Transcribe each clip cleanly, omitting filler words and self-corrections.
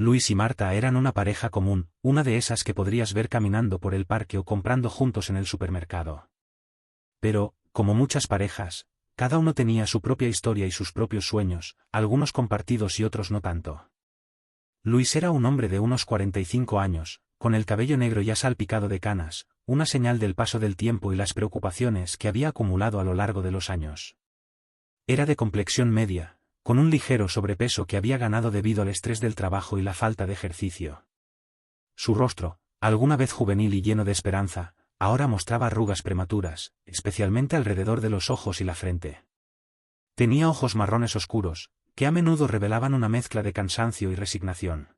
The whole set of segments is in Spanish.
Luis y Marta eran una pareja común, una de esas que podrías ver caminando por el parque o comprando juntos en el supermercado. Pero, como muchas parejas, cada uno tenía su propia historia y sus propios sueños, algunos compartidos y otros no tanto. Luis era un hombre de unos 45 años, con el cabello negro ya salpicado de canas, una señal del paso del tiempo y las preocupaciones que había acumulado a lo largo de los años. Era de complexión media, con un ligero sobrepeso que había ganado debido al estrés del trabajo y la falta de ejercicio. Su rostro, alguna vez juvenil y lleno de esperanza, ahora mostraba arrugas prematuras, especialmente alrededor de los ojos y la frente. Tenía ojos marrones oscuros, que a menudo revelaban una mezcla de cansancio y resignación.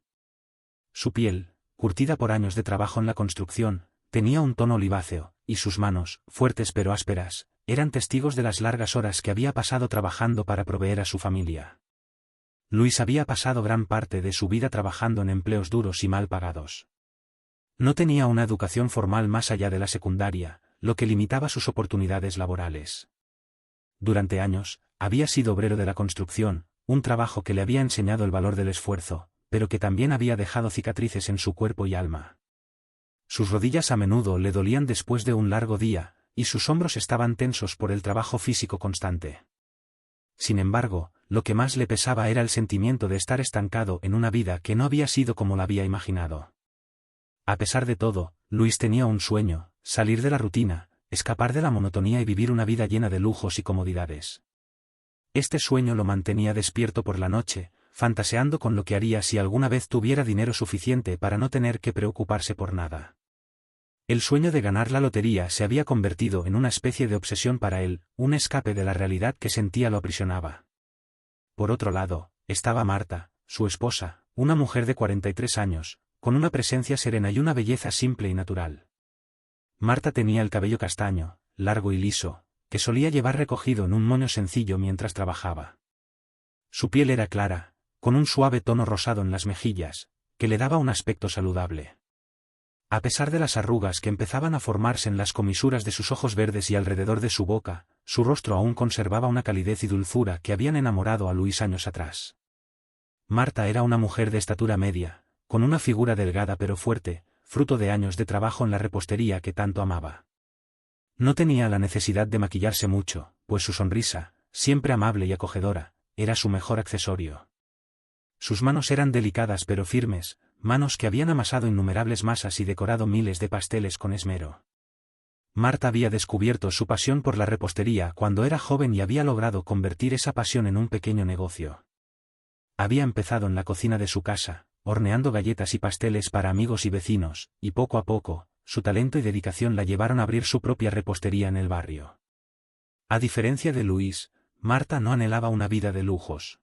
Su piel, curtida por años de trabajo en la construcción, tenía un tono oliváceo, y sus manos, fuertes pero ásperas, eran testigos de las largas horas que había pasado trabajando para proveer a su familia. Luis había pasado gran parte de su vida trabajando en empleos duros y mal pagados. No tenía una educación formal más allá de la secundaria, lo que limitaba sus oportunidades laborales. Durante años, había sido obrero de la construcción, un trabajo que le había enseñado el valor del esfuerzo, pero que también había dejado cicatrices en su cuerpo y alma. Sus rodillas a menudo le dolían después de un largo día, y sus hombros estaban tensos por el trabajo físico constante. Sin embargo, lo que más le pesaba era el sentimiento de estar estancado en una vida que no había sido como la había imaginado. A pesar de todo, Luis tenía un sueño: salir de la rutina, escapar de la monotonía y vivir una vida llena de lujos y comodidades. Este sueño lo mantenía despierto por la noche, fantaseando con lo que haría si alguna vez tuviera dinero suficiente para no tener que preocuparse por nada. El sueño de ganar la lotería se había convertido en una especie de obsesión para él, un escape de la realidad que sentía lo aprisionaba. Por otro lado, estaba Marta, su esposa, una mujer de 43 años, con una presencia serena y una belleza simple y natural. Marta tenía el cabello castaño, largo y liso, que solía llevar recogido en un moño sencillo mientras trabajaba. Su piel era clara, con un suave tono rosado en las mejillas, que le daba un aspecto saludable. A pesar de las arrugas que empezaban a formarse en las comisuras de sus ojos verdes y alrededor de su boca, su rostro aún conservaba una calidez y dulzura que habían enamorado a Luis años atrás. Marta era una mujer de estatura media, con una figura delgada pero fuerte, fruto de años de trabajo en la repostería que tanto amaba. No tenía la necesidad de maquillarse mucho, pues su sonrisa, siempre amable y acogedora, era su mejor accesorio. Sus manos eran delicadas pero firmes, manos que habían amasado innumerables masas y decorado miles de pasteles con esmero. Marta había descubierto su pasión por la repostería cuando era joven y había logrado convertir esa pasión en un pequeño negocio. Había empezado en la cocina de su casa, horneando galletas y pasteles para amigos y vecinos, y poco a poco, su talento y dedicación la llevaron a abrir su propia repostería en el barrio. A diferencia de Luis, Marta no anhelaba una vida de lujos.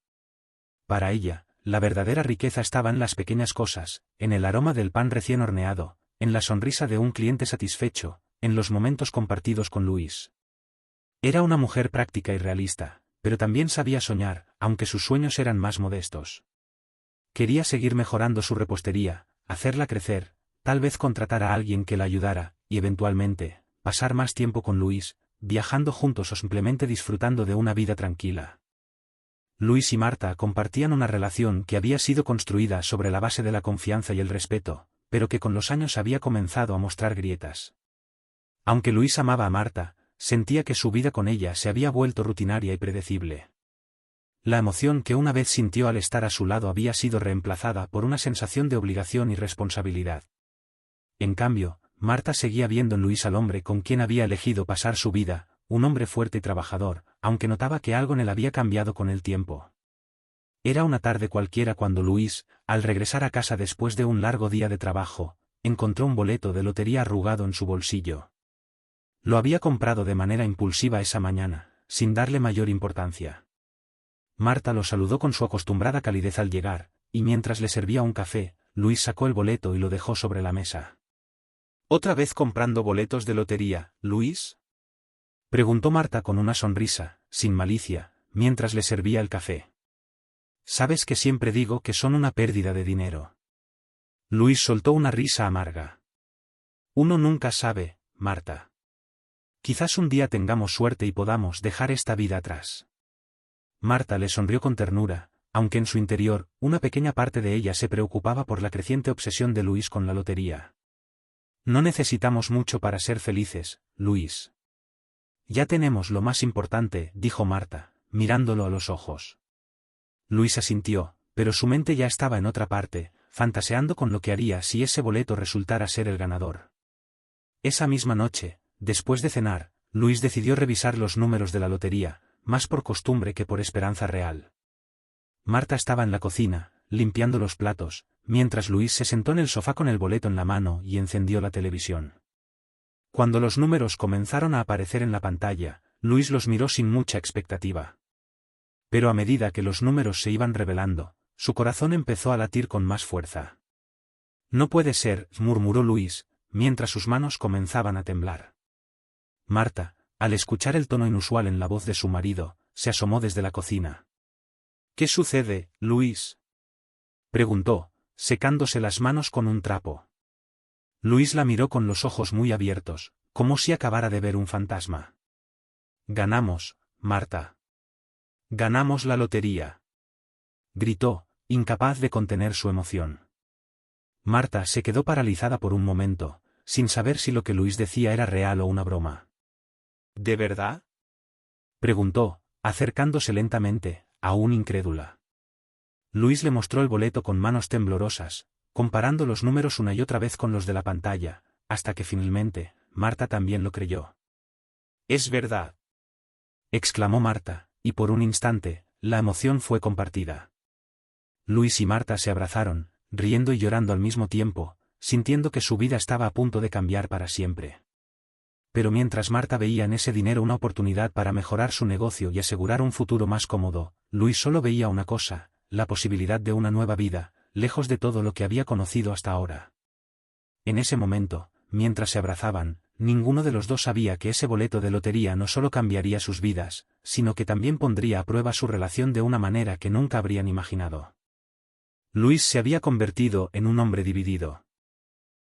Para ella, la verdadera riqueza estaba en las pequeñas cosas, en el aroma del pan recién horneado, en la sonrisa de un cliente satisfecho, en los momentos compartidos con Luis. Era una mujer práctica y realista, pero también sabía soñar, aunque sus sueños eran más modestos. Quería seguir mejorando su repostería, hacerla crecer, tal vez contratar a alguien que la ayudara, y eventualmente, pasar más tiempo con Luis, viajando juntos o simplemente disfrutando de una vida tranquila. Luis y Marta compartían una relación que había sido construida sobre la base de la confianza y el respeto, pero que con los años había comenzado a mostrar grietas. Aunque Luis amaba a Marta, sentía que su vida con ella se había vuelto rutinaria y predecible. La emoción que una vez sintió al estar a su lado había sido reemplazada por una sensación de obligación y responsabilidad. En cambio, Marta seguía viendo en Luis al hombre con quien había elegido pasar su vida, un hombre fuerte y trabajador, aunque notaba que algo en él había cambiado con el tiempo. Era una tarde cualquiera cuando Luis, al regresar a casa después de un largo día de trabajo, encontró un boleto de lotería arrugado en su bolsillo. Lo había comprado de manera impulsiva esa mañana, sin darle mayor importancia. Marta lo saludó con su acostumbrada calidez al llegar, y mientras le servía un café, Luis sacó el boleto y lo dejó sobre la mesa. ¿Otra vez comprando boletos de lotería, Luis?, preguntó Marta con una sonrisa, sin malicia, mientras le servía el café. Sabes que siempre digo que son una pérdida de dinero. Luis soltó una risa amarga. Uno nunca sabe, Marta. Quizás un día tengamos suerte y podamos dejar esta vida atrás. Marta le sonrió con ternura, aunque en su interior, una pequeña parte de ella se preocupaba por la creciente obsesión de Luis con la lotería. No necesitamos mucho para ser felices, Luis. Ya tenemos lo más importante, dijo Marta, mirándolo a los ojos. Luis asintió, pero su mente ya estaba en otra parte, fantaseando con lo que haría si ese boleto resultara ser el ganador. Esa misma noche, después de cenar, Luis decidió revisar los números de la lotería, más por costumbre que por esperanza real. Marta estaba en la cocina, limpiando los platos, mientras Luis se sentó en el sofá con el boleto en la mano y encendió la televisión. Cuando los números comenzaron a aparecer en la pantalla, Luis los miró sin mucha expectativa. Pero a medida que los números se iban revelando, su corazón empezó a latir con más fuerza. No puede ser, murmuró Luis, mientras sus manos comenzaban a temblar. Marta, al escuchar el tono inusual en la voz de su marido, se asomó desde la cocina. ¿Qué sucede, Luis?, preguntó, secándose las manos con un trapo. Luis la miró con los ojos muy abiertos, como si acabara de ver un fantasma. Ganamos, Marta. Ganamos la lotería. Gritó, incapaz de contener su emoción. Marta se quedó paralizada por un momento, sin saber si lo que Luis decía era real o una broma. ¿De verdad?, preguntó, acercándose lentamente, aún incrédula. Luis le mostró el boleto con manos temblorosas, comparando los números una y otra vez con los de la pantalla, hasta que finalmente, Marta también lo creyó. «Es verdad», exclamó Marta, y por un instante, la emoción fue compartida. Luis y Marta se abrazaron, riendo y llorando al mismo tiempo, sintiendo que su vida estaba a punto de cambiar para siempre. Pero mientras Marta veía en ese dinero una oportunidad para mejorar su negocio y asegurar un futuro más cómodo, Luis solo veía una cosa, la posibilidad de una nueva vida, lejos de todo lo que había conocido hasta ahora. En ese momento, mientras se abrazaban, ninguno de los dos sabía que ese boleto de lotería no solo cambiaría sus vidas, sino que también pondría a prueba su relación de una manera que nunca habrían imaginado. Luis se había convertido en un hombre dividido.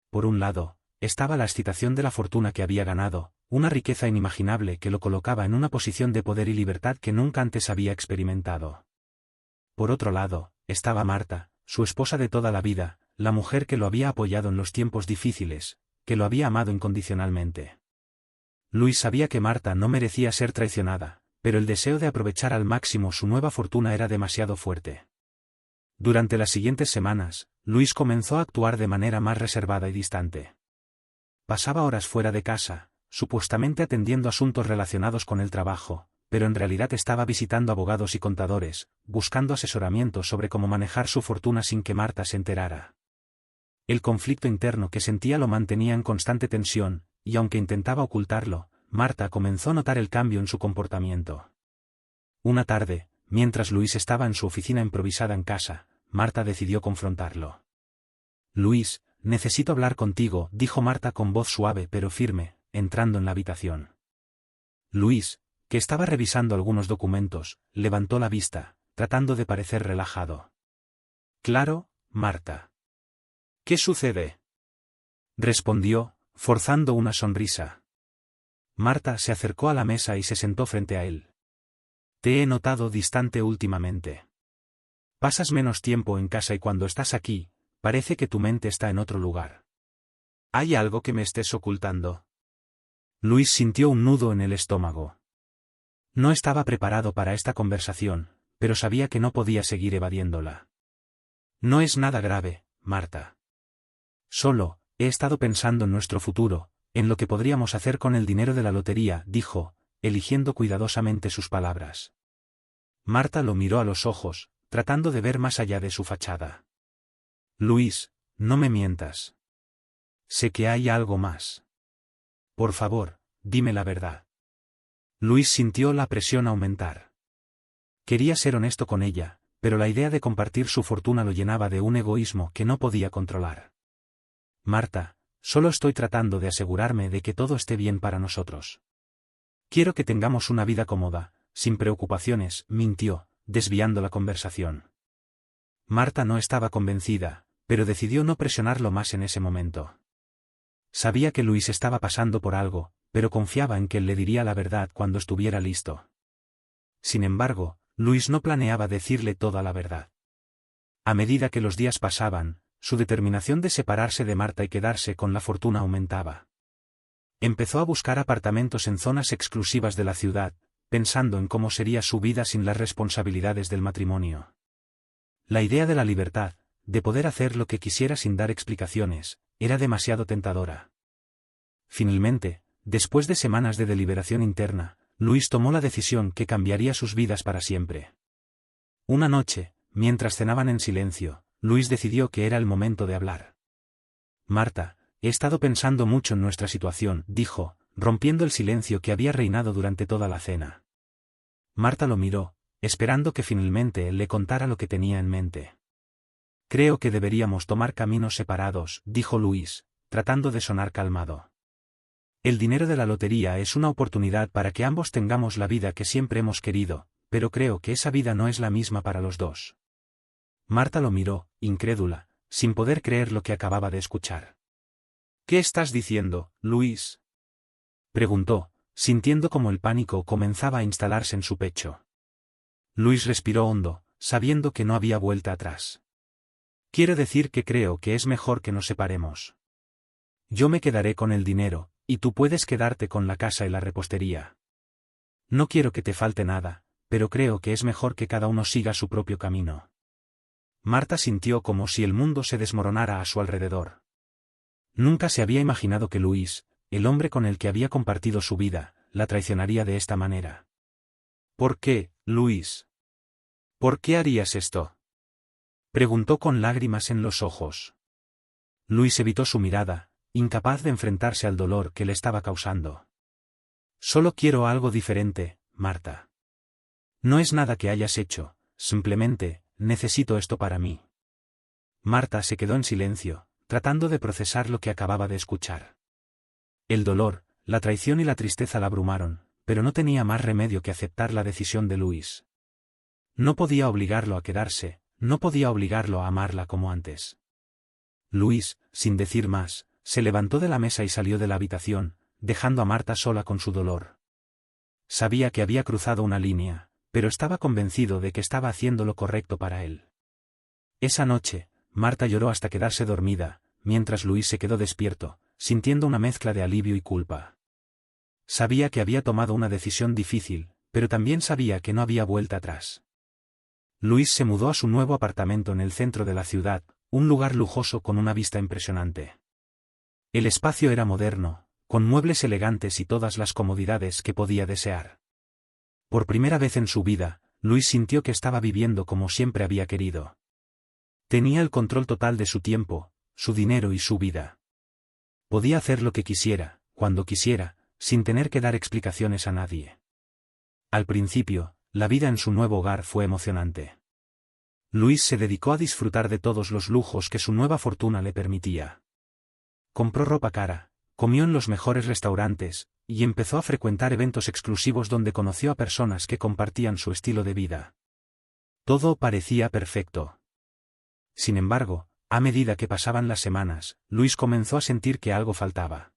Por un lado, estaba la excitación de la fortuna que había ganado, una riqueza inimaginable que lo colocaba en una posición de poder y libertad que nunca antes había experimentado. Por otro lado, estaba Marta, su esposa de toda la vida, la mujer que lo había apoyado en los tiempos difíciles, que lo había amado incondicionalmente. Luis sabía que Marta no merecía ser traicionada, pero el deseo de aprovechar al máximo su nueva fortuna era demasiado fuerte. Durante las siguientes semanas, Luis comenzó a actuar de manera más reservada y distante. Pasaba horas fuera de casa, supuestamente atendiendo asuntos relacionados con el trabajo, pero en realidad estaba visitando abogados y contadores, buscando asesoramiento sobre cómo manejar su fortuna sin que Marta se enterara. El conflicto interno que sentía lo mantenía en constante tensión, y aunque intentaba ocultarlo, Marta comenzó a notar el cambio en su comportamiento. Una tarde, mientras Luis estaba en su oficina improvisada en casa, Marta decidió confrontarlo. «Luis, necesito hablar contigo», dijo Marta con voz suave pero firme, entrando en la habitación. Luis, que estaba revisando algunos documentos, levantó la vista, tratando de parecer relajado. «Claro, Marta». «¿Qué sucede?», respondió, forzando una sonrisa. Marta se acercó a la mesa y se sentó frente a él. «Te he notado distante últimamente. Pasas menos tiempo en casa y cuando estás aquí, parece que tu mente está en otro lugar. ¿Hay algo que me estés ocultando?». Luis sintió un nudo en el estómago. No estaba preparado para esta conversación, pero sabía que no podía seguir evadiéndola. «No es nada grave, Marta. Solo, he estado pensando en nuestro futuro, en lo que podríamos hacer con el dinero de la lotería», dijo, eligiendo cuidadosamente sus palabras. Marta lo miró a los ojos, tratando de ver más allá de su fachada. «Luis, no me mientas. Sé que hay algo más. Por favor, dime la verdad». Luis sintió la presión aumentar. Quería ser honesto con ella, pero la idea de compartir su fortuna lo llenaba de un egoísmo que no podía controlar. «Marta, solo estoy tratando de asegurarme de que todo esté bien para nosotros. Quiero que tengamos una vida cómoda, sin preocupaciones», mintió, desviando la conversación. Marta no estaba convencida, pero decidió no presionarlo más en ese momento. Sabía que Luis estaba pasando por algo, pero confiaba en que él le diría la verdad cuando estuviera listo. Sin embargo, Luis no planeaba decirle toda la verdad. A medida que los días pasaban, su determinación de separarse de Marta y quedarse con la fortuna aumentaba. Empezó a buscar apartamentos en zonas exclusivas de la ciudad, pensando en cómo sería su vida sin las responsabilidades del matrimonio. La idea de la libertad, de poder hacer lo que quisiera sin dar explicaciones, era demasiado tentadora. Finalmente, después de semanas de deliberación interna, Luis tomó la decisión que cambiaría sus vidas para siempre. Una noche, mientras cenaban en silencio, Luis decidió que era el momento de hablar. Marta, he estado pensando mucho en nuestra situación, dijo, rompiendo el silencio que había reinado durante toda la cena. Marta lo miró, esperando que finalmente él le contara lo que tenía en mente. Creo que deberíamos tomar caminos separados, dijo Luis, tratando de sonar calmado. El dinero de la lotería es una oportunidad para que ambos tengamos la vida que siempre hemos querido, pero creo que esa vida no es la misma para los dos. Marta lo miró, incrédula, sin poder creer lo que acababa de escuchar. ¿Qué estás diciendo, Luis?, preguntó, sintiendo como el pánico comenzaba a instalarse en su pecho. Luis respiró hondo, sabiendo que no había vuelta atrás. Quiero decir que creo que es mejor que nos separemos. Yo me quedaré con el dinero, y tú puedes quedarte con la casa y la repostería. No quiero que te falte nada, pero creo que es mejor que cada uno siga su propio camino. Marta sintió como si el mundo se desmoronara a su alrededor. Nunca se había imaginado que Luis, el hombre con el que había compartido su vida, la traicionaría de esta manera. ¿Por qué, Luis? ¿Por qué harías esto?, preguntó con lágrimas en los ojos. Luis evitó su mirada, incapaz de enfrentarse al dolor que le estaba causando. Solo quiero algo diferente, Marta. No es nada que hayas hecho, simplemente, necesito esto para mí. Marta se quedó en silencio, tratando de procesar lo que acababa de escuchar. El dolor, la traición y la tristeza la abrumaron, pero no tenía más remedio que aceptar la decisión de Luis. No podía obligarlo a quedarse, no podía obligarlo a amarla como antes. Luis, sin decir más, se levantó de la mesa y salió de la habitación, dejando a Marta sola con su dolor. Sabía que había cruzado una línea, pero estaba convencido de que estaba haciendo lo correcto para él. Esa noche, Marta lloró hasta quedarse dormida, mientras Luis se quedó despierto, sintiendo una mezcla de alivio y culpa. Sabía que había tomado una decisión difícil, pero también sabía que no había vuelta atrás. Luis se mudó a su nuevo apartamento en el centro de la ciudad, un lugar lujoso con una vista impresionante. El espacio era moderno, con muebles elegantes y todas las comodidades que podía desear. Por primera vez en su vida, Luis sintió que estaba viviendo como siempre había querido. Tenía el control total de su tiempo, su dinero y su vida. Podía hacer lo que quisiera, cuando quisiera, sin tener que dar explicaciones a nadie. Al principio, la vida en su nuevo hogar fue emocionante. Luis se dedicó a disfrutar de todos los lujos que su nueva fortuna le permitía. Compró ropa cara, comió en los mejores restaurantes, y empezó a frecuentar eventos exclusivos donde conoció a personas que compartían su estilo de vida. Todo parecía perfecto. Sin embargo, a medida que pasaban las semanas, Luis comenzó a sentir que algo faltaba.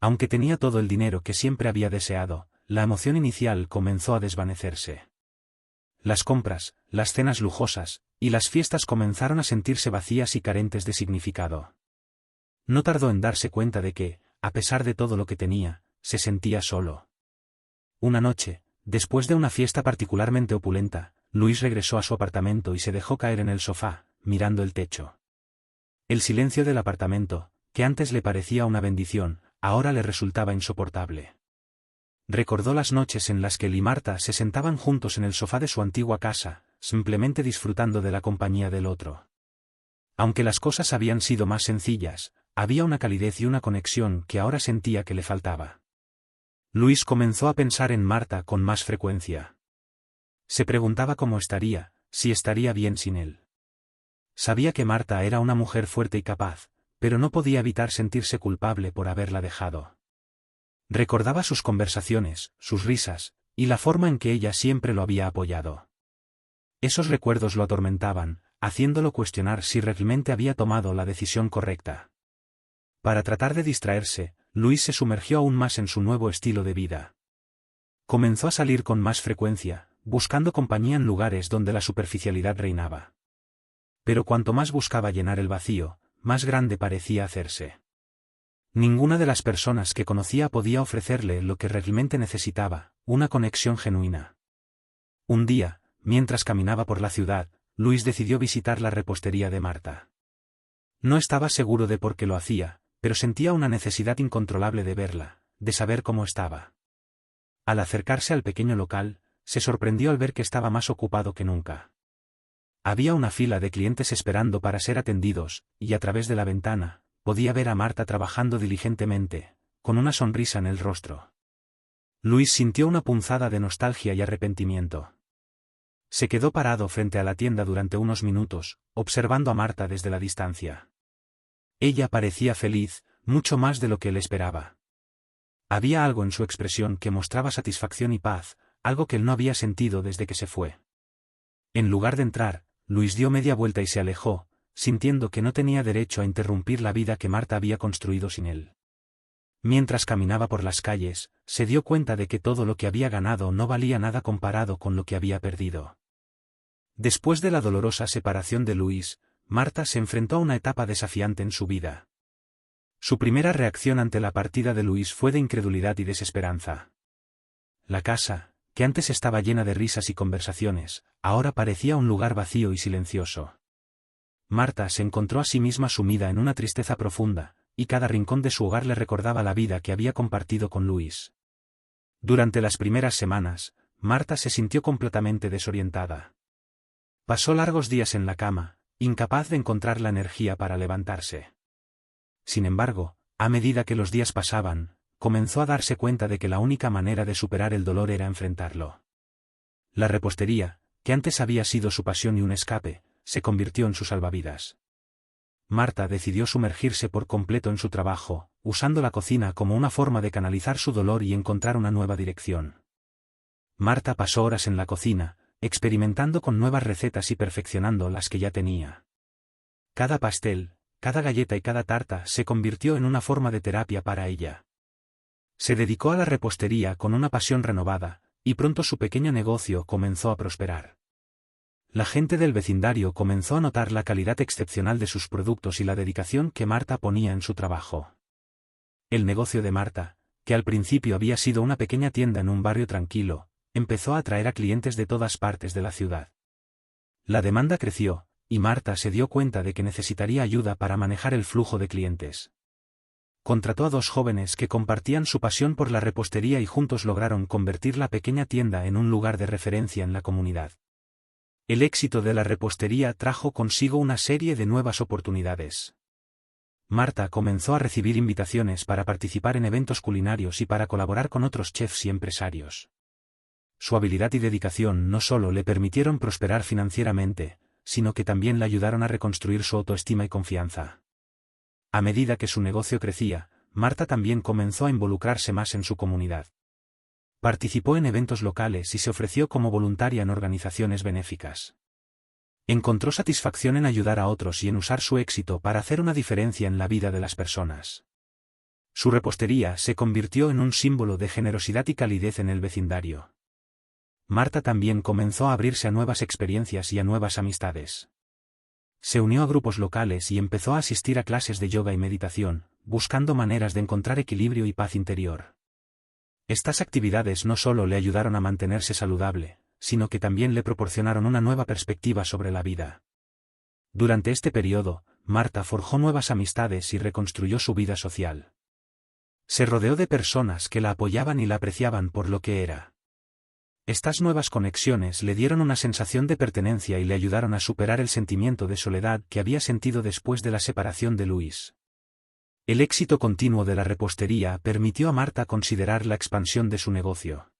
Aunque tenía todo el dinero que siempre había deseado, la emoción inicial comenzó a desvanecerse. Las compras, las cenas lujosas, y las fiestas comenzaron a sentirse vacías y carentes de significado. No tardó en darse cuenta de que, a pesar de todo lo que tenía, se sentía solo. Una noche, después de una fiesta particularmente opulenta, Luis regresó a su apartamento y se dejó caer en el sofá, mirando el techo. El silencio del apartamento, que antes le parecía una bendición, ahora le resultaba insoportable. Recordó las noches en las que él y Marta se sentaban juntos en el sofá de su antigua casa, simplemente disfrutando de la compañía del otro. Aunque las cosas habían sido más sencillas, había una calidez y una conexión que ahora sentía que le faltaba. Luis comenzó a pensar en Marta con más frecuencia. Se preguntaba cómo estaría, si estaría bien sin él. Sabía que Marta era una mujer fuerte y capaz, pero no podía evitar sentirse culpable por haberla dejado. Recordaba sus conversaciones, sus risas, y la forma en que ella siempre lo había apoyado. Esos recuerdos lo atormentaban, haciéndolo cuestionar si realmente había tomado la decisión correcta. Para tratar de distraerse, Luis se sumergió aún más en su nuevo estilo de vida. Comenzó a salir con más frecuencia, buscando compañía en lugares donde la superficialidad reinaba. Pero cuanto más buscaba llenar el vacío, más grande parecía hacerse. Ninguna de las personas que conocía podía ofrecerle lo que realmente necesitaba, una conexión genuina. Un día, mientras caminaba por la ciudad, Luis decidió visitar la repostería de Marta. No estaba seguro de por qué lo hacía, pero sentía una necesidad incontrolable de verla, de saber cómo estaba. Al acercarse al pequeño local, se sorprendió al ver que estaba más ocupado que nunca. Había una fila de clientes esperando para ser atendidos, y a través de la ventana, podía ver a Marta trabajando diligentemente, con una sonrisa en el rostro. Luis sintió una punzada de nostalgia y arrepentimiento. Se quedó parado frente a la tienda durante unos minutos, observando a Marta desde la distancia. Ella parecía feliz, mucho más de lo que él esperaba. Había algo en su expresión que mostraba satisfacción y paz, algo que él no había sentido desde que se fue. En lugar de entrar, Luis dio media vuelta y se alejó, sintiendo que no tenía derecho a interrumpir la vida que Marta había construido sin él. Mientras caminaba por las calles, se dio cuenta de que todo lo que había ganado no valía nada comparado con lo que había perdido. Después de la dolorosa separación de Luis, Marta se enfrentó a una etapa desafiante en su vida. Su primera reacción ante la partida de Luis fue de incredulidad y desesperanza. La casa, que antes estaba llena de risas y conversaciones, ahora parecía un lugar vacío y silencioso. Marta se encontró a sí misma sumida en una tristeza profunda, y cada rincón de su hogar le recordaba la vida que había compartido con Luis. Durante las primeras semanas, Marta se sintió completamente desorientada. Pasó largos días en la cama, incapaz de encontrar la energía para levantarse. Sin embargo, a medida que los días pasaban, comenzó a darse cuenta de que la única manera de superar el dolor era enfrentarlo. La repostería, que antes había sido su pasión y un escape, se convirtió en su salvavidas. Marta decidió sumergirse por completo en su trabajo, usando la cocina como una forma de canalizar su dolor y encontrar una nueva dirección. Marta pasó horas en la cocina, experimentando con nuevas recetas y perfeccionando las que ya tenía. Cada pastel, cada galleta y cada tarta se convirtió en una forma de terapia para ella. Se dedicó a la repostería con una pasión renovada, y pronto su pequeño negocio comenzó a prosperar. La gente del vecindario comenzó a notar la calidad excepcional de sus productos y la dedicación que Marta ponía en su trabajo. El negocio de Marta, que al principio había sido una pequeña tienda en un barrio tranquilo, empezó a atraer a clientes de todas partes de la ciudad. La demanda creció, y Marta se dio cuenta de que necesitaría ayuda para manejar el flujo de clientes. Contrató a 2 jóvenes que compartían su pasión por la repostería y juntos lograron convertir la pequeña tienda en un lugar de referencia en la comunidad. El éxito de la repostería trajo consigo una serie de nuevas oportunidades. Marta comenzó a recibir invitaciones para participar en eventos culinarios y para colaborar con otros chefs y empresarios. Su habilidad y dedicación no solo le permitieron prosperar financieramente, sino que también le ayudaron a reconstruir su autoestima y confianza. A medida que su negocio crecía, Marta también comenzó a involucrarse más en su comunidad. Participó en eventos locales y se ofreció como voluntaria en organizaciones benéficas. Encontró satisfacción en ayudar a otros y en usar su éxito para hacer una diferencia en la vida de las personas. Su repostería se convirtió en un símbolo de generosidad y calidez en el vecindario. Marta también comenzó a abrirse a nuevas experiencias y a nuevas amistades. Se unió a grupos locales y empezó a asistir a clases de yoga y meditación, buscando maneras de encontrar equilibrio y paz interior. Estas actividades no solo le ayudaron a mantenerse saludable, sino que también le proporcionaron una nueva perspectiva sobre la vida. Durante este periodo, Marta forjó nuevas amistades y reconstruyó su vida social. Se rodeó de personas que la apoyaban y la apreciaban por lo que era. Estas nuevas conexiones le dieron una sensación de pertenencia y le ayudaron a superar el sentimiento de soledad que había sentido después de la separación de Luis. El éxito continuo de la repostería permitió a Marta considerar la expansión de su negocio.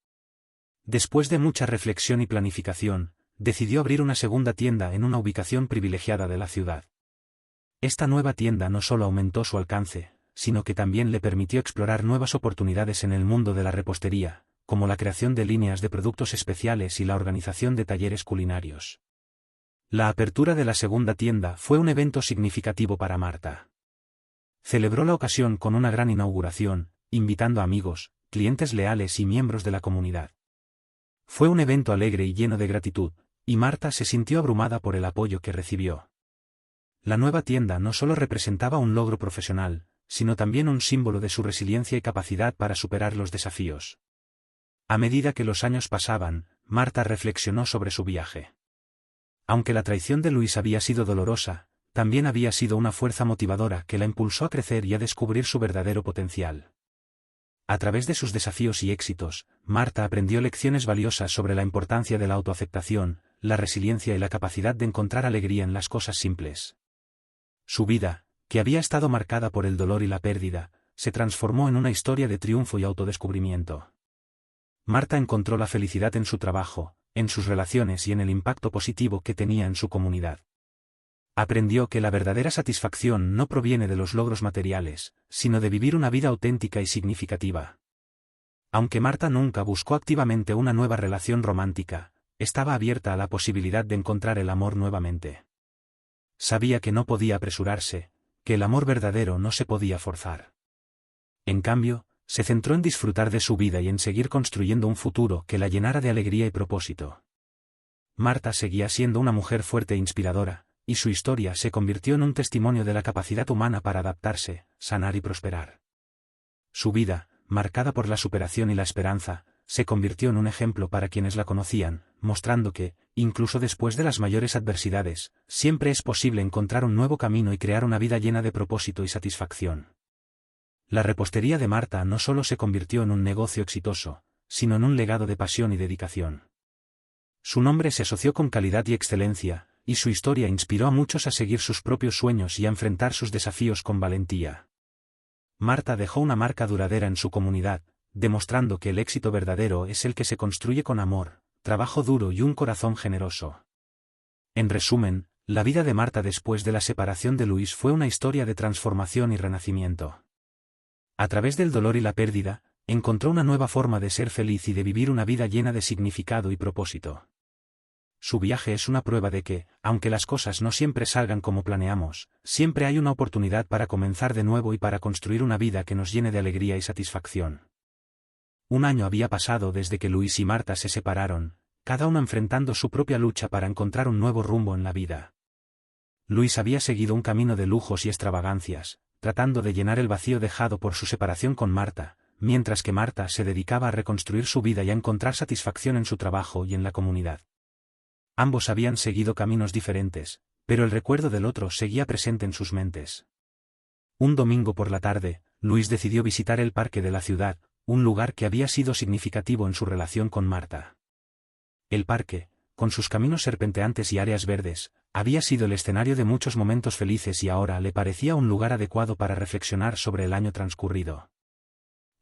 Después de mucha reflexión y planificación, decidió abrir una segunda tienda en una ubicación privilegiada de la ciudad. Esta nueva tienda no solo aumentó su alcance, sino que también le permitió explorar nuevas oportunidades en el mundo de la repostería, como la creación de líneas de productos especiales y la organización de talleres culinarios. La apertura de la segunda tienda fue un evento significativo para Marta. Celebró la ocasión con una gran inauguración, invitando a amigos, clientes leales y miembros de la comunidad. Fue un evento alegre y lleno de gratitud, y Marta se sintió abrumada por el apoyo que recibió. La nueva tienda no solo representaba un logro profesional, sino también un símbolo de su resiliencia y capacidad para superar los desafíos. A medida que los años pasaban, Marta reflexionó sobre su viaje. Aunque la traición de Luis había sido dolorosa, también había sido una fuerza motivadora que la impulsó a crecer y a descubrir su verdadero potencial. A través de sus desafíos y éxitos, Marta aprendió lecciones valiosas sobre la importancia de la autoaceptación, la resiliencia y la capacidad de encontrar alegría en las cosas simples. Su vida, que había estado marcada por el dolor y la pérdida, se transformó en una historia de triunfo y autodescubrimiento. Marta encontró la felicidad en su trabajo, en sus relaciones y en el impacto positivo que tenía en su comunidad. Aprendió que la verdadera satisfacción no proviene de los logros materiales, sino de vivir una vida auténtica y significativa. Aunque Marta nunca buscó activamente una nueva relación romántica, estaba abierta a la posibilidad de encontrar el amor nuevamente. Sabía que no podía apresurarse, que el amor verdadero no se podía forzar. En cambio, se centró en disfrutar de su vida y en seguir construyendo un futuro que la llenara de alegría y propósito. Marta seguía siendo una mujer fuerte e inspiradora, y su historia se convirtió en un testimonio de la capacidad humana para adaptarse, sanar y prosperar. Su vida, marcada por la superación y la esperanza, se convirtió en un ejemplo para quienes la conocían, mostrando que, incluso después de las mayores adversidades, siempre es posible encontrar un nuevo camino y crear una vida llena de propósito y satisfacción. La repostería de Marta no solo se convirtió en un negocio exitoso, sino en un legado de pasión y dedicación. Su nombre se asoció con calidad y excelencia, y su historia inspiró a muchos a seguir sus propios sueños y a enfrentar sus desafíos con valentía. Marta dejó una marca duradera en su comunidad, demostrando que el éxito verdadero es el que se construye con amor, trabajo duro y un corazón generoso. En resumen, la vida de Marta después de la separación de Luis fue una historia de transformación y renacimiento. A través del dolor y la pérdida, encontró una nueva forma de ser feliz y de vivir una vida llena de significado y propósito. Su viaje es una prueba de que, aunque las cosas no siempre salgan como planeamos, siempre hay una oportunidad para comenzar de nuevo y para construir una vida que nos llene de alegría y satisfacción. Un año había pasado desde que Luis y Marta se separaron, cada uno enfrentando su propia lucha para encontrar un nuevo rumbo en la vida. Luis había seguido un camino de lujos y extravagancias, tratando de llenar el vacío dejado por su separación con Marta, mientras que Marta se dedicaba a reconstruir su vida y a encontrar satisfacción en su trabajo y en la comunidad. Ambos habían seguido caminos diferentes, pero el recuerdo del otro seguía presente en sus mentes. Un domingo por la tarde, Luis decidió visitar el parque de la ciudad, un lugar que había sido significativo en su relación con Marta. El parque, con sus caminos serpenteantes y áreas verdes, había sido el escenario de muchos momentos felices y ahora le parecía un lugar adecuado para reflexionar sobre el año transcurrido.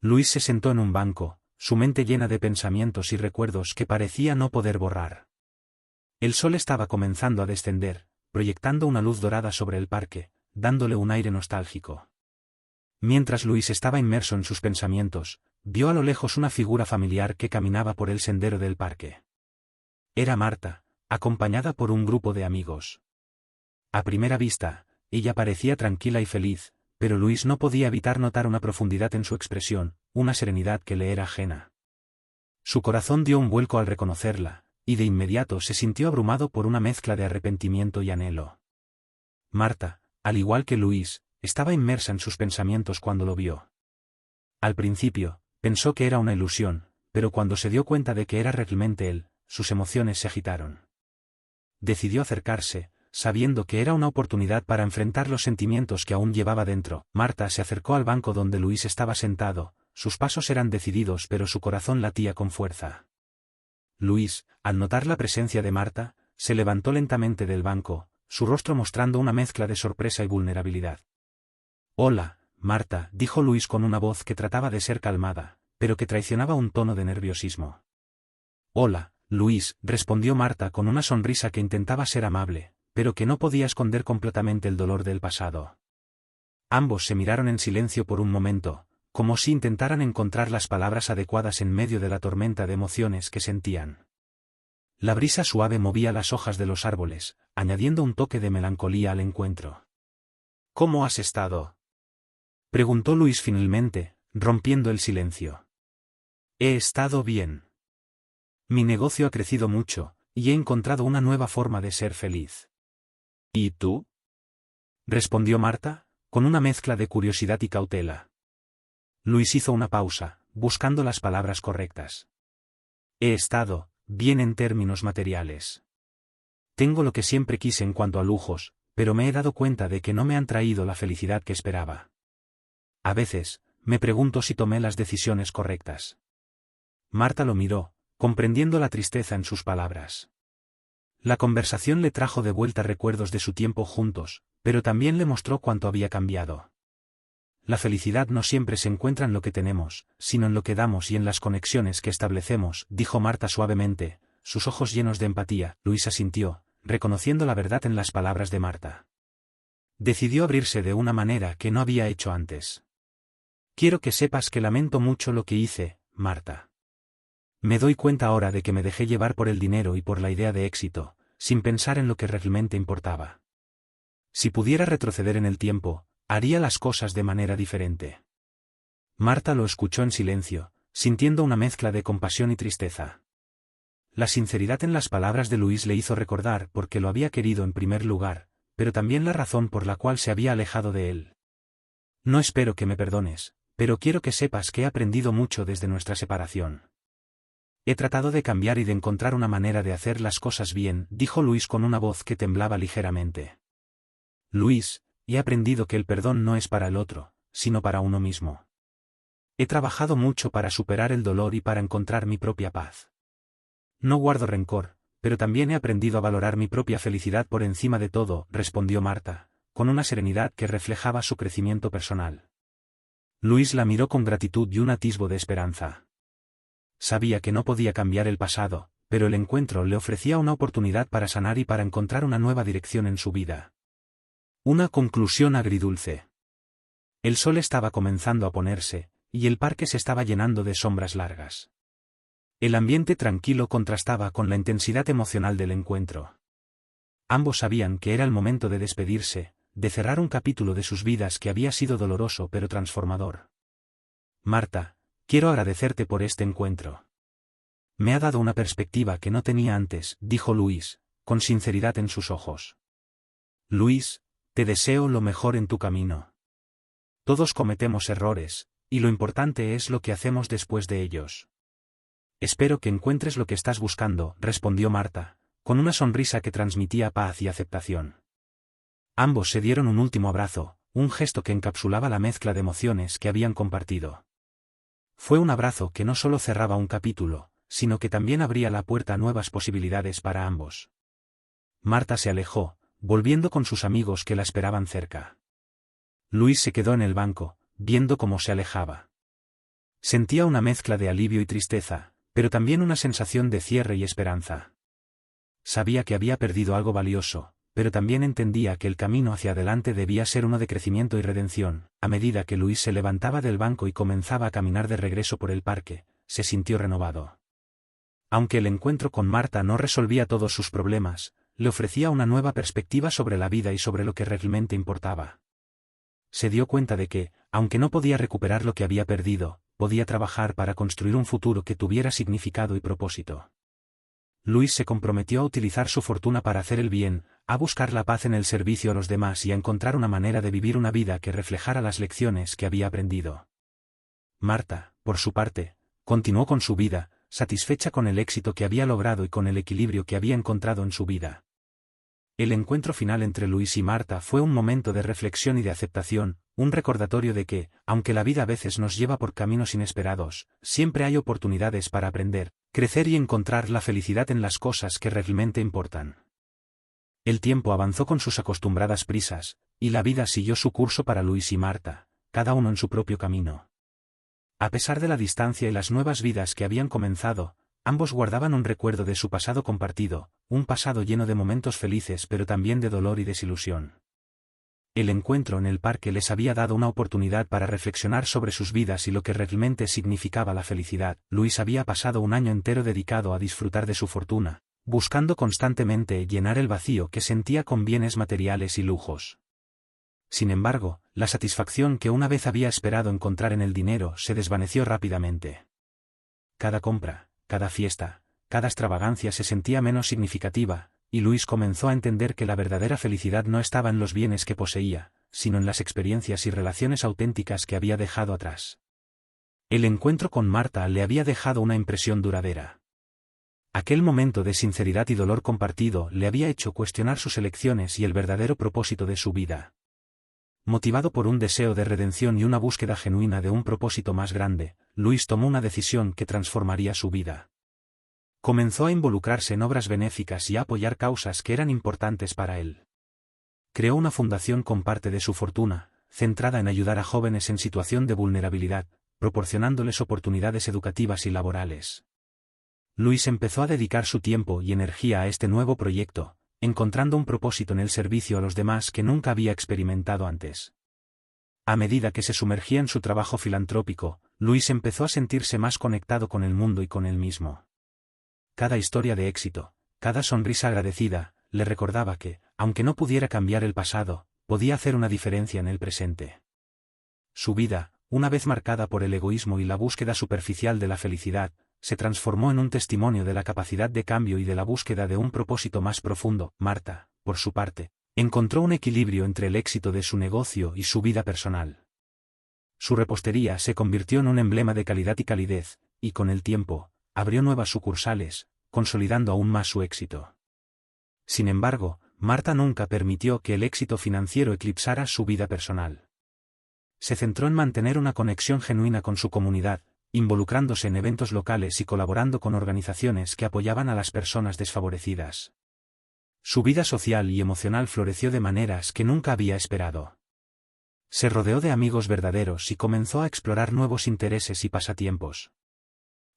Luis se sentó en un banco, su mente llena de pensamientos y recuerdos que parecía no poder borrar. El sol estaba comenzando a descender, proyectando una luz dorada sobre el parque, dándole un aire nostálgico. Mientras Luis estaba inmerso en sus pensamientos, vio a lo lejos una figura familiar que caminaba por el sendero del parque. Era Marta, acompañada por un grupo de amigos. A primera vista, ella parecía tranquila y feliz, pero Luis no podía evitar notar una profundidad en su expresión, una serenidad que le era ajena. Su corazón dio un vuelco al reconocerla, y de inmediato se sintió abrumado por una mezcla de arrepentimiento y anhelo. Marta, al igual que Luis, estaba inmersa en sus pensamientos cuando lo vio. Al principio, pensó que era una ilusión, pero cuando se dio cuenta de que era realmente él, sus emociones se agitaron. Decidió acercarse, sabiendo que era una oportunidad para enfrentar los sentimientos que aún llevaba dentro. Marta se acercó al banco donde Luis estaba sentado, sus pasos eran decididos pero su corazón latía con fuerza. Luis, al notar la presencia de Marta, se levantó lentamente del banco, su rostro mostrando una mezcla de sorpresa y vulnerabilidad. «Hola, Marta», dijo Luis con una voz que trataba de ser calmada, pero que traicionaba un tono de nerviosismo. «Hola, Luis», respondió Marta con una sonrisa que intentaba ser amable, pero que no podía esconder completamente el dolor del pasado. Ambos se miraron en silencio por un momento, como si intentaran encontrar las palabras adecuadas en medio de la tormenta de emociones que sentían. La brisa suave movía las hojas de los árboles, añadiendo un toque de melancolía al encuentro. «¿Cómo has estado?», preguntó Luis finalmente, rompiendo el silencio. «He estado bien. Mi negocio ha crecido mucho, y he encontrado una nueva forma de ser feliz. ¿Y tú? Respondió Marta, con una mezcla de curiosidad y cautela. Luis hizo una pausa, buscando las palabras correctas. He estado bien en términos materiales. Tengo lo que siempre quise en cuanto a lujos, pero me he dado cuenta de que no me han traído la felicidad que esperaba. A veces, me pregunto si tomé las decisiones correctas. Marta lo miró, comprendiendo la tristeza en sus palabras. La conversación le trajo de vuelta recuerdos de su tiempo juntos, pero también le mostró cuánto había cambiado. La felicidad no siempre se encuentra en lo que tenemos, sino en lo que damos y en las conexiones que establecemos, dijo Marta suavemente, sus ojos llenos de empatía. Luis asintió, reconociendo la verdad en las palabras de Marta. Decidió abrirse de una manera que no había hecho antes. Quiero que sepas que lamento mucho lo que hice, Marta. Me doy cuenta ahora de que me dejé llevar por el dinero y por la idea de éxito, sin pensar en lo que realmente importaba. Si pudiera retroceder en el tiempo, haría las cosas de manera diferente. Marta lo escuchó en silencio, sintiendo una mezcla de compasión y tristeza. La sinceridad en las palabras de Luis le hizo recordar por qué lo había querido en primer lugar, pero también la razón por la cual se había alejado de él. No espero que me perdones, pero quiero que sepas que he aprendido mucho desde nuestra separación. He tratado de cambiar y de encontrar una manera de hacer las cosas bien, dijo Luis con una voz que temblaba ligeramente. Luis, he aprendido que el perdón no es para el otro, sino para uno mismo. He trabajado mucho para superar el dolor y para encontrar mi propia paz. No guardo rencor, pero también he aprendido a valorar mi propia felicidad por encima de todo, respondió Marta, con una serenidad que reflejaba su crecimiento personal. Luis la miró con gratitud y un atisbo de esperanza. Sabía que no podía cambiar el pasado, pero el encuentro le ofrecía una oportunidad para sanar y para encontrar una nueva dirección en su vida. Una conclusión agridulce. El sol estaba comenzando a ponerse, y el parque se estaba llenando de sombras largas. El ambiente tranquilo contrastaba con la intensidad emocional del encuentro. Ambos sabían que era el momento de despedirse, de cerrar un capítulo de sus vidas que había sido doloroso pero transformador. Marta, quiero agradecerte por este encuentro. Me ha dado una perspectiva que no tenía antes, dijo Luis, con sinceridad en sus ojos. Luis, te deseo lo mejor en tu camino. Todos cometemos errores, y lo importante es lo que hacemos después de ellos. Espero que encuentres lo que estás buscando, respondió Marta, con una sonrisa que transmitía paz y aceptación. Ambos se dieron un último abrazo, un gesto que encapsulaba la mezcla de emociones que habían compartido. Fue un abrazo que no solo cerraba un capítulo, sino que también abría la puerta a nuevas posibilidades para ambos. Marta se alejó, volviendo con sus amigos que la esperaban cerca. Luis se quedó en el banco, viendo cómo se alejaba. Sentía una mezcla de alivio y tristeza, pero también una sensación de cierre y esperanza. Sabía que había perdido algo valioso, pero también entendía que el camino hacia adelante debía ser uno de crecimiento y redención. A medida que Luis se levantaba del banco y comenzaba a caminar de regreso por el parque, se sintió renovado. Aunque el encuentro con Marta no resolvía todos sus problemas, le ofrecía una nueva perspectiva sobre la vida y sobre lo que realmente importaba. Se dio cuenta de que, aunque no podía recuperar lo que había perdido, podía trabajar para construir un futuro que tuviera significado y propósito. Luis se comprometió a utilizar su fortuna para hacer el bien, a buscar la paz en el servicio a los demás y a encontrar una manera de vivir una vida que reflejara las lecciones que había aprendido. Marta, por su parte, continuó con su vida, satisfecha con el éxito que había logrado y con el equilibrio que había encontrado en su vida. El encuentro final entre Luis y Marta fue un momento de reflexión y de aceptación, un recordatorio de que, aunque la vida a veces nos lleva por caminos inesperados, siempre hay oportunidades para aprender, crecer y encontrar la felicidad en las cosas que realmente importan. El tiempo avanzó con sus acostumbradas prisas, y la vida siguió su curso para Luis y Marta, cada uno en su propio camino. A pesar de la distancia y las nuevas vidas que habían comenzado, ambos guardaban un recuerdo de su pasado compartido, un pasado lleno de momentos felices pero también de dolor y desilusión. El encuentro en el parque les había dado una oportunidad para reflexionar sobre sus vidas y lo que realmente significaba la felicidad. Luis había pasado un año entero dedicado a disfrutar de su fortuna, buscando constantemente llenar el vacío que sentía con bienes materiales y lujos. Sin embargo, la satisfacción que una vez había esperado encontrar en el dinero se desvaneció rápidamente. Cada compra, cada fiesta, cada extravagancia se sentía menos significativa, y Luis comenzó a entender que la verdadera felicidad no estaba en los bienes que poseía, sino en las experiencias y relaciones auténticas que había dejado atrás. El encuentro con Marta le había dejado una impresión duradera. Aquel momento de sinceridad y dolor compartido le había hecho cuestionar sus elecciones y el verdadero propósito de su vida. Motivado por un deseo de redención y una búsqueda genuina de un propósito más grande, Luis tomó una decisión que transformaría su vida. Comenzó a involucrarse en obras benéficas y a apoyar causas que eran importantes para él. Creó una fundación con parte de su fortuna, centrada en ayudar a jóvenes en situación de vulnerabilidad, proporcionándoles oportunidades educativas y laborales. Luis empezó a dedicar su tiempo y energía a este nuevo proyecto, encontrando un propósito en el servicio a los demás que nunca había experimentado antes. A medida que se sumergía en su trabajo filantrópico, Luis empezó a sentirse más conectado con el mundo y con él mismo. Cada historia de éxito, cada sonrisa agradecida, le recordaba que, aunque no pudiera cambiar el pasado, podía hacer una diferencia en el presente. Su vida, una vez marcada por el egoísmo y la búsqueda superficial de la felicidad, se transformó en un testimonio de la capacidad de cambio y de la búsqueda de un propósito más profundo. Marta, por su parte, encontró un equilibrio entre el éxito de su negocio y su vida personal. Su repostería se convirtió en un emblema de calidad y calidez, y con el tiempo, abrió nuevas sucursales, consolidando aún más su éxito. Sin embargo, Marta nunca permitió que el éxito financiero eclipsara su vida personal. Se centró en mantener una conexión genuina con su comunidad, involucrándose en eventos locales y colaborando con organizaciones que apoyaban a las personas desfavorecidas. Su vida social y emocional floreció de maneras que nunca había esperado. Se rodeó de amigos verdaderos y comenzó a explorar nuevos intereses y pasatiempos.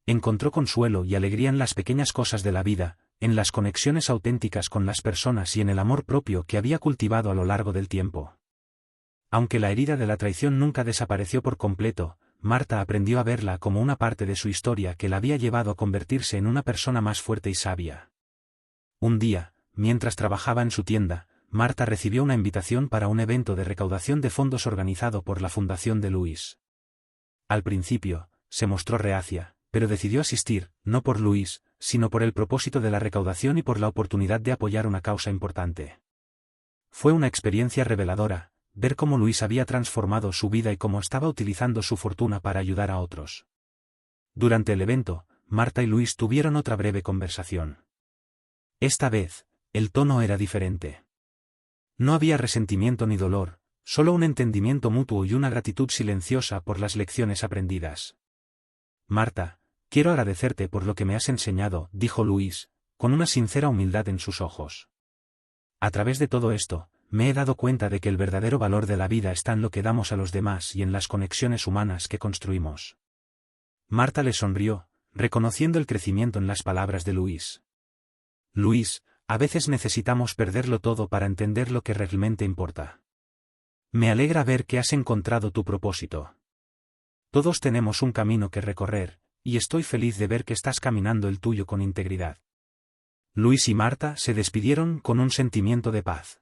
Encontró consuelo y alegría en las pequeñas cosas de la vida, en las conexiones auténticas con las personas y en el amor propio que había cultivado a lo largo del tiempo. Aunque la herida de la traición nunca desapareció por completo, Marta aprendió a verla como una parte de su historia que la había llevado a convertirse en una persona más fuerte y sabia. Un día, mientras trabajaba en su tienda, Marta recibió una invitación para un evento de recaudación de fondos organizado por la Fundación de Luis. Al principio, se mostró reacia, pero decidió asistir, no por Luis, sino por el propósito de la recaudación y por la oportunidad de apoyar una causa importante. Fue una experiencia reveladora, ver cómo Luis había transformado su vida y cómo estaba utilizando su fortuna para ayudar a otros. Durante el evento, Marta y Luis tuvieron otra breve conversación. Esta vez, el tono era diferente. No había resentimiento ni dolor, solo un entendimiento mutuo y una gratitud silenciosa por las lecciones aprendidas. Marta, quiero agradecerte por lo que me has enseñado, dijo Luis, con una sincera humildad en sus ojos. A través de todo esto, me he dado cuenta de que el verdadero valor de la vida está en lo que damos a los demás y en las conexiones humanas que construimos. Marta le sonrió, reconociendo el crecimiento en las palabras de Luis. Luis, a veces necesitamos perderlo todo para entender lo que realmente importa. Me alegra ver que has encontrado tu propósito. Todos tenemos un camino que recorrer, y estoy feliz de ver que estás caminando el tuyo con integridad. Luis y Marta se despidieron con un sentimiento de paz.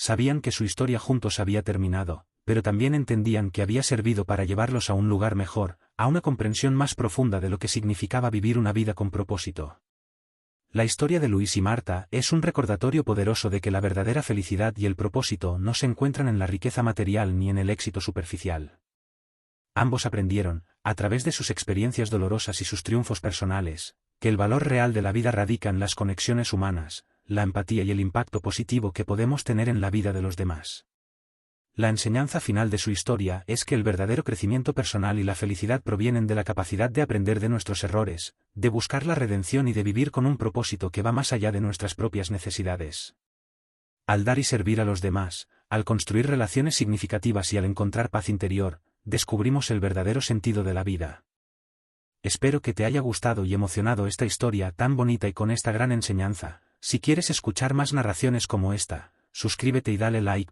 Sabían que su historia juntos había terminado, pero también entendían que había servido para llevarlos a un lugar mejor, a una comprensión más profunda de lo que significaba vivir una vida con propósito. La historia de Luis y Marta es un recordatorio poderoso de que la verdadera felicidad y el propósito no se encuentran en la riqueza material ni en el éxito superficial. Ambos aprendieron, a través de sus experiencias dolorosas y sus triunfos personales, que el valor real de la vida radica en las conexiones humanas, la empatía y el impacto positivo que podemos tener en la vida de los demás. La enseñanza final de su historia es que el verdadero crecimiento personal y la felicidad provienen de la capacidad de aprender de nuestros errores, de buscar la redención y de vivir con un propósito que va más allá de nuestras propias necesidades. Al dar y servir a los demás, al construir relaciones significativas y al encontrar paz interior, descubrimos el verdadero sentido de la vida. Espero que te haya gustado y emocionado esta historia tan bonita y con esta gran enseñanza. Si quieres escuchar más narraciones como esta, suscríbete y dale like,